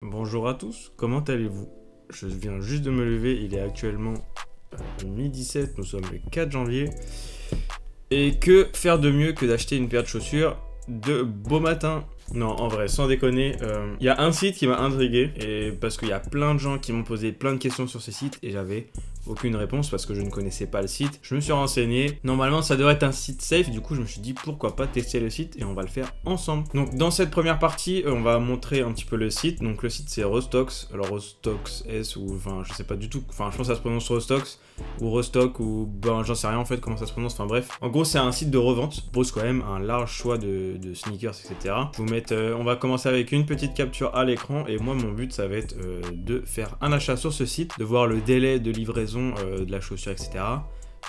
Bonjour à tous, comment allez-vous? Je viens juste de me lever, il est actuellement 12h17, nous sommes le 4 janvier. Et que faire de mieux que d'acheter une paire de chaussures de beau matin? Non, en vrai, sans déconner, il y a un site qui m'a intrigué, et parce qu'il y a plein de gens qui m'ont posé plein de questions sur ce site, et j'avais aucune réponse parce que je ne connaissais pas le site. Je me suis renseigné, normalement ça devrait être un site safe, du coup je me suis dit pourquoi pas tester le site, et on va le faire ensemble. Donc dans cette première partie, on va montrer un petit peu le site. Donc le site c'est Rostox, alors Rostox S, ou enfin je sais pas du tout, enfin je pense que ça se prononce Rostox, ou Rostock, ou ben j'en sais rien en fait comment ça se prononce, enfin bref. En gros c'est un site de revente, qui propose quand même un large choix de sneakers, etc. Je vous mettre, on va commencer avec une petite capture à l'écran, et moi mon but ça va être de faire un achat sur ce site, de voir le délai de livraison de la chaussure, etc.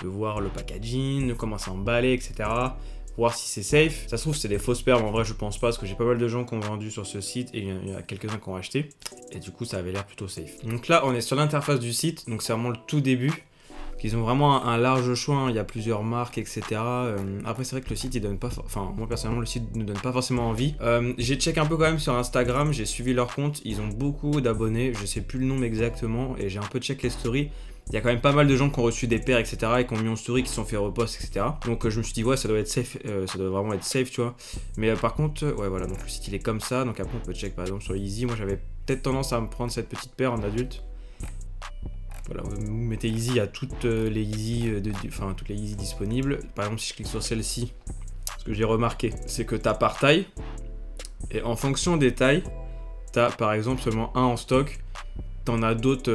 De voir le packaging, de comment c'est emballé, etc. Voir si c'est safe. Ça se trouve c'est des fausses paires, mais en vrai je pense pas, parce que j'ai pas mal de gens qui ont vendu sur ce site, et il y a quelques-uns qui ont acheté, et du coup ça avait l'air plutôt safe. Donc là on est sur l'interface du site, donc c'est vraiment le tout début. Ils ont vraiment un large choix, hein. Il y a plusieurs marques, etc. Après, c'est vrai que le site, il donne pas... Enfin, moi, personnellement, le site ne donne pas forcément envie. J'ai check un peu quand même sur Instagram, j'ai suivi leur compte. Ils ont beaucoup d'abonnés, je sais plus le nombre exactement, et j'ai un peu check les stories. Il y a quand même pas mal de gens qui ont reçu des paires, etc. et qui ont mis en story, qui se sont fait repost, etc. Donc, je me suis dit, ouais, ça doit être safe, ça doit vraiment être safe, tu vois. Mais par contre, ouais, voilà, donc le site, il est comme ça. Donc, après, on peut check, par exemple, sur Yeezy. Moi, j'avais peut-être tendance à me prendre cette petite paire en adulte. Voilà, vous mettez Yeezy à toutes les Yeezy, toutes les Yeezy disponibles. Par exemple, si je clique sur celle-ci, ce que j'ai remarqué, c'est que tu as par taille. Et en fonction des tailles, tu as par exemple seulement un en stock. T'en as d'autres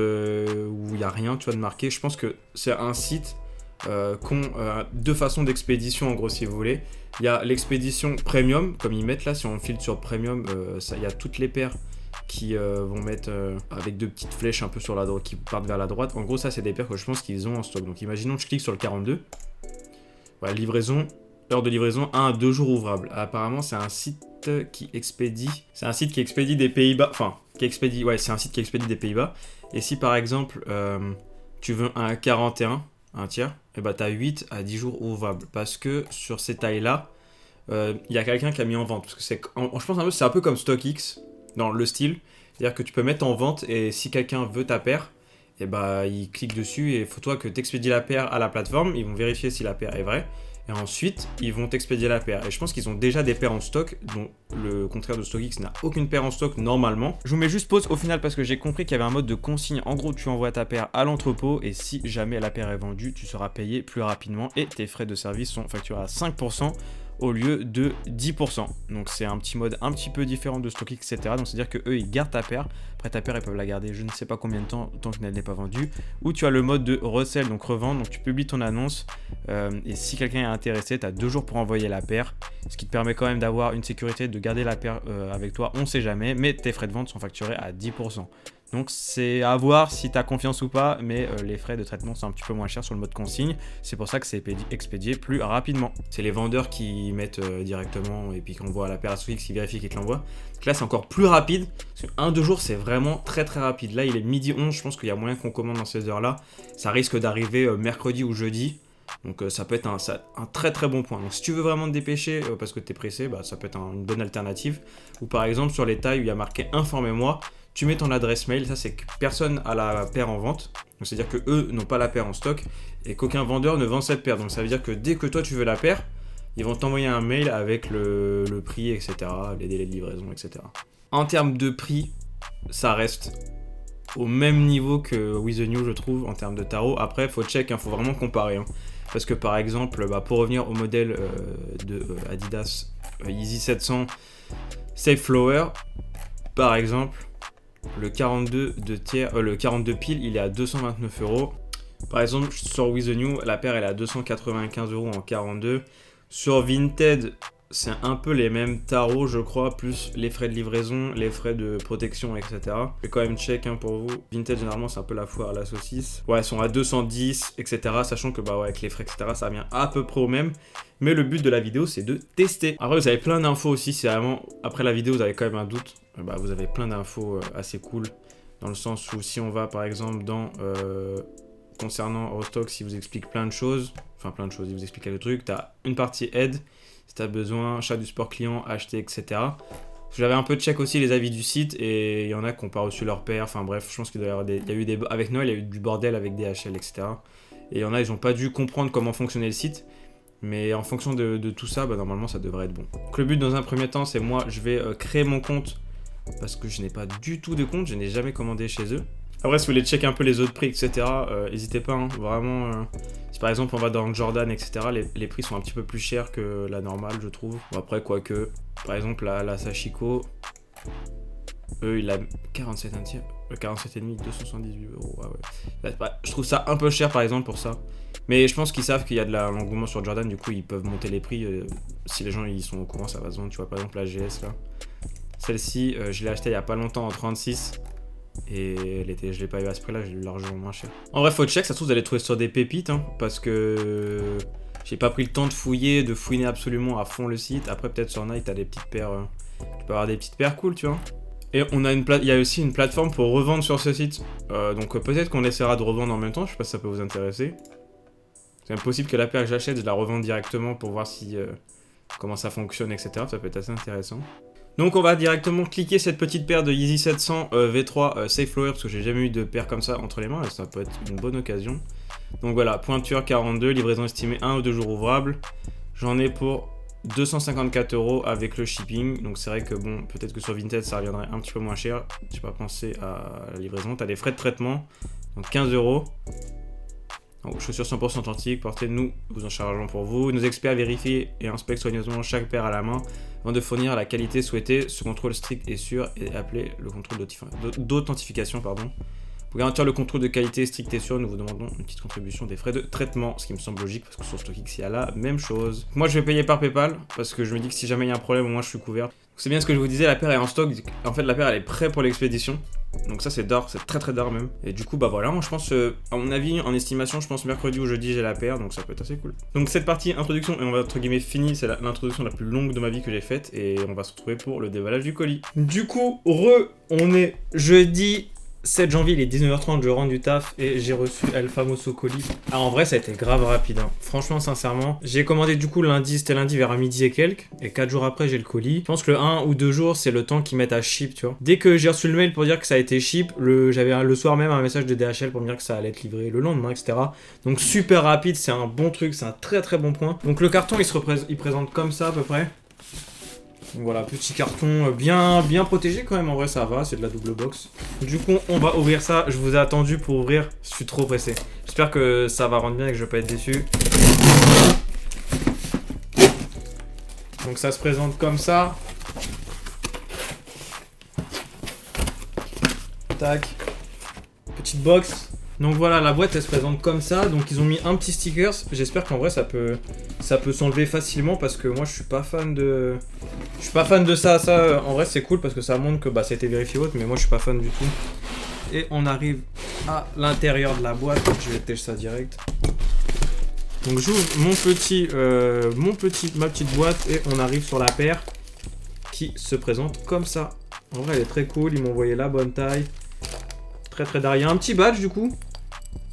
où il n'y a rien, tu vois, de marqué. Je pense que c'est un site qu'ont deux façons d'expédition, en gros, si vous voulez. Il y a l'expédition premium, comme ils mettent là, si on filtre sur premium, il y a toutes les paires qui vont mettre avec deux petites flèches un peu sur la droite, qui partent vers la droite. En gros, ça, c'est des paires que je pense qu'ils ont en stock. Donc, imaginons que je clique sur le 42. Voilà, livraison, heure de livraison, 1 à 2 jours ouvrables. Apparemment, c'est un site qui expédie. C'est un site qui expédie des Pays-Bas. Enfin, qui expédie. Ouais, c'est un site qui expédie des Pays-Bas. Et si par exemple, tu veux un 41, un tiers, et bah, tu as 8 à 10 jours ouvrables. Parce que sur ces tailles-là, il y a quelqu'un qui a mis en vente. Parce que je pense c'est un peu comme StockX dans le style. C'est-à-dire que tu peux mettre en vente, et si quelqu'un veut ta paire, et bah il clique dessus, et il faut toi que tu expédies la paire à la plateforme. Ils vont vérifier si la paire est vraie, et ensuite ils vont t'expédier la paire. Et je pense qu'ils ont déjà des paires en stock, dont le contraire de StockX n'a aucune paire en stock normalement. Je vous mets juste pause au final parce que j'ai compris qu'il y avait un mode de consigne. En gros, tu envoies ta paire à l'entrepôt, et si jamais la paire est vendue, tu seras payé plus rapidement, et tes frais de service sont facturés à 5% au lieu de 10%. Donc c'est un petit mode un petit peu différent de StockX, etc. Donc c'est à dire que eux ils gardent ta paire. Après ta paire, ils peuvent la garder je ne sais pas combien de temps tant qu'elle n'est pas vendue. Ou tu as le mode de resell, donc revendre. Donc tu publies ton annonce, et si quelqu'un est intéressé, tu as 2 jours pour envoyer la paire, ce qui te permet quand même d'avoir une sécurité, de garder la paire avec toi, on sait jamais, mais tes frais de vente sont facturés à 10%. Donc c'est à voir si tu as confiance ou pas, mais les frais de traitement sont un petit peu moins chers sur le mode consigne. C'est pour ça que c'est expédié plus rapidement. C'est les vendeurs qui mettent directement, et puis qu'on voit la paire à StockX qui vérifie qu'ils te l'envoient. Donc là c'est encore plus rapide, parce que 1-2 jours c'est vraiment très très rapide. Là il est midi 11, je pense qu'il y a moyen qu'on commande dans ces heures là. Ça risque d'arriver mercredi ou jeudi. Donc ça peut être un très très bon point. Donc si tu veux vraiment te dépêcher parce que tu es pressé, bah, ça peut être une bonne alternative. Ou par exemple sur les tailles où il y a marqué informez-moi, tu mets ton adresse mail. Ça c'est que personne a la paire en vente. Donc c'est à dire que eux n'ont pas la paire en stock, et qu'aucun vendeur ne vend cette paire. Donc ça veut dire que dès que toi tu veux la paire, ils vont t'envoyer un mail avec le prix, etc. Les délais de livraison, etc. En termes de prix, ça reste au même niveau que With The New, je trouve, en termes de tarot. Après, faut check, faut vraiment comparer. Parce que par exemple, pour revenir au modèle de Adidas Yeezy 700 Safe Flower, par exemple, le 42 de tiers, le 42 pile, il est à 229 €. Par exemple, sur With The New, la paire elle est à 295 € en 42. Sur Vinted, c'est un peu les mêmes tarots, je crois, plus les frais de livraison, les frais de protection, etc. Je vais quand même check pour vous. Vinted, généralement, c'est un peu la foire à la saucisse. Ouais, ils sont à 210, etc. Sachant que, bah ouais, avec les frais, etc., ça vient à peu près au même. Mais le but de la vidéo, c'est de tester. Après, vous avez plein d'infos aussi. Si vraiment, après la vidéo, vous avez quand même un doute, bah, vous avez plein d'infos assez cool. Dans le sens où, si on va, par exemple, dans... concernant Rostox, il vous explique plein de choses. Enfin, plein de choses, il vous explique quelques trucs. Tu as une partie aide. Si tu as besoin, achat du sport client, acheter, etc. J'avais un peu check aussi les avis du site et il y en a qui n'ont pas reçu leur paire. Enfin bref, je pense qu'il doit y avoir il y a eu des... Avec Noël, il y a eu du bordel avec DHL, etc. Et il y en a, ils n'ont pas dû comprendre comment fonctionnait le site. Mais en fonction de tout ça, bah, normalement, ça devrait être bon. Donc le but dans un premier temps, c'est moi, je vais créer mon compte. Parce que je n'ai pas du tout de compte, je n'ai jamais commandé chez eux. Après, si vous voulez checker un peu les autres prix, etc., n'hésitez pas, hein, vraiment... Si par exemple on va dans Jordan, etc., les prix sont un petit peu plus chers que la normale, je trouve. Bon, après, quoique, par exemple, la Sashiko, eux, il a 47 un tiers, 47,5, 278 €. Ah ouais. Je trouve ça un peu cher, par exemple, pour ça. Mais je pense qu'ils savent qu'il y a de l'engouement sur Jordan, du coup, ils peuvent monter les prix. Si les gens ils sont au courant, ça va se vendre. Tu vois, par exemple, la GS, là. Celle-ci, je l'ai achetée il y a pas longtemps en 36. Et je l'ai pas eu à ce prix là, j'ai eu largement moins cher. En vrai, faut check, ça se trouve vous allez trouver sur des pépites, hein, parce que j'ai pas pris le temps de fouiner absolument à fond le site. Après peut-être sur Nike t'as des petites paires, tu peux avoir des petites paires cool, tu vois. Et il y a aussi une plateforme pour revendre sur ce site. Donc peut-être qu'on essaiera de revendre en même temps, je sais pas si ça peut vous intéresser. C'est même possible que la paire que j'achète, je la revende directement pour voir si comment ça fonctionne, etc. Ça peut être assez intéressant. Donc on va directement cliquer cette petite paire de Yeezy 700 V3 Safe Flower parce que j'ai jamais eu de paire comme ça entre les mains et ça peut être une bonne occasion. Donc voilà, pointure 42, livraison estimée 1 ou 2 jours ouvrables. J'en ai pour 254 € avec le shipping. Donc c'est vrai que bon, peut-être que sur Vinted ça reviendrait un petit peu moins cher. J'ai pas pensé à la livraison. T'as des frais de traitement, donc 15 €. Donc, chaussures 100% authentiques, portez, nous vous en chargeons pour vous. Nos experts vérifient et inspectent soigneusement chaque paire à la main avant de fournir la qualité souhaitée. Ce contrôle strict et sûr est appelé le contrôle d'authentification. Pour garantir le contrôle de qualité strict et sûr, nous vous demandons une petite contribution des frais de traitement, ce qui me semble logique parce que sur StockX il y a la même chose. Moi je vais payer par PayPal parce que je me dis que si jamais il y a un problème, au moins je suis couvert. C'est bien ce que je vous disais, la paire est en stock. En fait, la paire elle est prête pour l'expédition. Donc ça c'est d'or, c'est très d'or même. Et du coup bah voilà, moi je pense, à mon avis, en estimation, je pense mercredi ou jeudi j'ai la paire, donc ça peut être assez cool. Donc cette partie introduction, et on va entre guillemets finir, c'est l'introduction la plus longue de ma vie que j'ai faite, et on va se retrouver pour le déballage du colis. Du coup, on est jeudi 7 janvier, il est 19h30, je rentre du taf et j'ai reçu El Famoso colis. Ah, en vrai, ça a été grave rapide, hein. Franchement, sincèrement. J'ai commandé du coup lundi, c'était lundi vers midi et quelques. Et 4 jours après, j'ai le colis. Je pense que le 1 ou 2 jours, c'est le temps qu'ils mettent à ship, tu vois. Dès que j'ai reçu le mail pour dire que ça a été ship, j'avais le soir même un message de DHL pour me dire que ça allait être livré le lendemain, etc. Donc super rapide, c'est un bon truc, c'est un très bon point. Donc le carton, il présente comme ça à peu près. Donc voilà, petit carton bien protégé quand même, en vrai ça va, c'est de la double box. Du coup, on va ouvrir ça, je vous ai attendu pour ouvrir, je suis trop pressé. J'espère que ça va rendre bien et que je vais pas être déçu. Donc ça se présente comme ça. Tac. Petite box. Donc voilà, la boîte elle se présente comme ça. Donc ils ont mis un petit sticker. J'espère qu'en vrai ça peut s'enlever facilement parce que moi je suis pas fan de ça. Ça en vrai c'est cool parce que ça montre que bah ça a été vérifié autre, mais moi je suis pas fan du tout. Et on arrive à l'intérieur de la boîte. Je vais têcher ça direct. Donc j'ouvre ma petite boîte et on arrive sur la paire qui se présente comme ça. En vrai elle est très cool, ils m'ont envoyé la bonne taille. Très d'art. Il y a un petit badge du coup.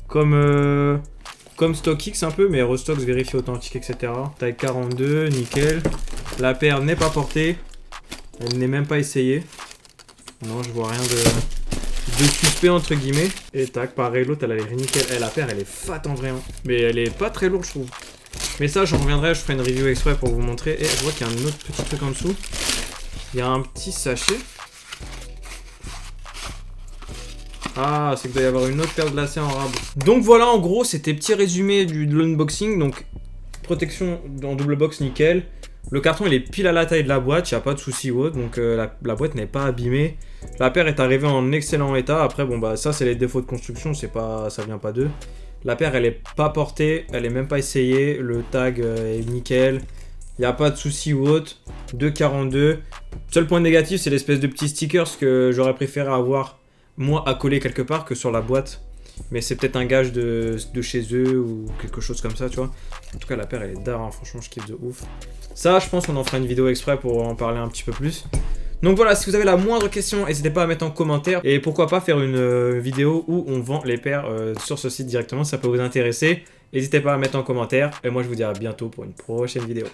Comme StockX un peu, mais Restox vérifié authentique, etc. Taille 42, nickel. La paire n'est pas portée. Elle n'est même pas essayée. Non, je vois rien de suspect entre guillemets. Et tac, pareil, l'autre elle a l'air nickel. La paire elle est fat en vrai. Hein. Mais elle est pas très lourde je trouve. Mais ça j'en reviendrai, je ferai une review exprès pour vous montrer. Et je vois qu'il y a un autre petit truc en dessous. Il y a un petit sachet. Ah, c'est qu'il doit y avoir une autre paire de lacets en rab. Donc voilà, en gros, c'était petit résumé de l'unboxing. Donc, protection en double box, nickel. Le carton, il est pile à la taille de la boîte, il n'y a pas de souci ou autre. Donc, la boîte n'est pas abîmée. La paire est arrivée en excellent état. Après, bon, bah, ça, c'est les défauts de construction, ça vient pas d'eux. La paire, elle est pas portée, elle est même pas essayée. Le tag est nickel. Il n'y a pas de souci ou autre. 2,42. Seul point négatif, c'est l'espèce de petit stickers que j'aurais préféré avoir moi à coller quelque part que sur la boîte, mais c'est peut-être un gage de chez eux ou quelque chose comme ça, tu vois. En tout cas la paire elle est d'art, hein. Franchement je kiffe de ouf. Ça je pense qu'on en fera une vidéo exprès pour en parler un petit peu plus. Donc voilà, si vous avez la moindre question, n'hésitez pas à mettre en commentaire et pourquoi pas faire une vidéo où on vend les paires sur ce site directement, ça peut vous intéresser. N'hésitez pas à mettre en commentaire et moi je vous dis à bientôt pour une prochaine vidéo.